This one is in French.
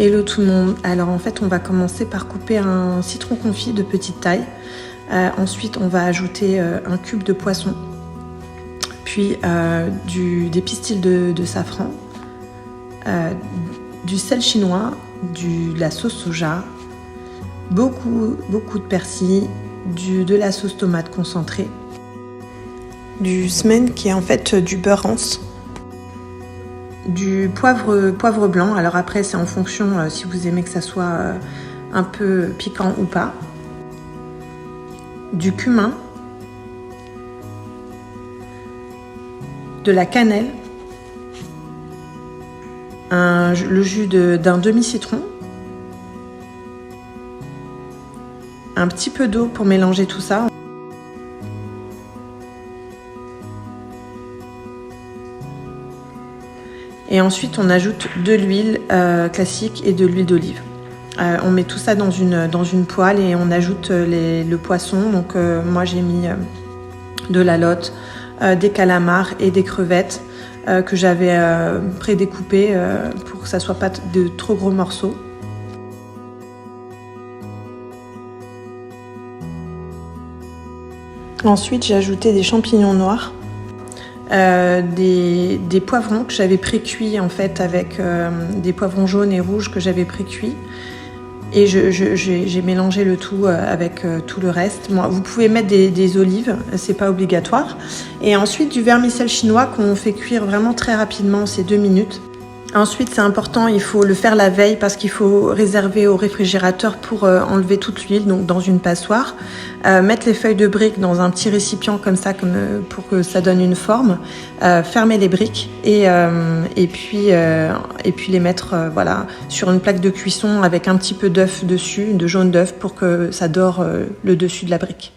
Hello tout le monde. Alors en fait on va commencer par couper un citron confit de petite taille. Ensuite on va ajouter un cube de poisson, puis des pistils de safran, du sel chinois, de la sauce soja, beaucoup de persil, de la sauce tomate concentrée, du semen qui est en fait du beurre rance, du poivre blanc. Alors après c'est en fonction si vous aimez que ça soit un peu piquant ou pas, du cumin, de la cannelle, le jus d'un demi-citron, un petit peu d'eau pour mélanger tout ça. Et ensuite on ajoute de l'huile classique et de l'huile d'olive. On met tout ça dans une poêle et on ajoute le poisson. Donc moi j'ai mis de la lotte, des calamars et des crevettes que j'avais prédécoupées pour que ça soit pas de trop gros morceaux. Ensuite j'ai ajouté des champignons noirs, des poivrons que j'avais pré-cuits en fait avec des poivrons jaunes et rouges que j'avais pré-cuits. Et j'ai mélangé le tout avec tout le reste. Bon, vous pouvez mettre des olives, c'est pas obligatoire. Et ensuite du vermicelle chinois qu'on fait cuire vraiment très rapidement, c'est 2 minutes. Ensuite c'est important, il faut le faire la veille parce qu'il faut réserver au réfrigérateur pour enlever toute l'huile, donc dans une passoire. Mettre les feuilles de briques dans un petit récipient comme ça, pour que ça donne une forme. Fermer les briques et puis les mettre voilà, sur une plaque de cuisson avec un petit peu d'œuf dessus, de jaune d'œuf pour que ça dore le dessus de la brique.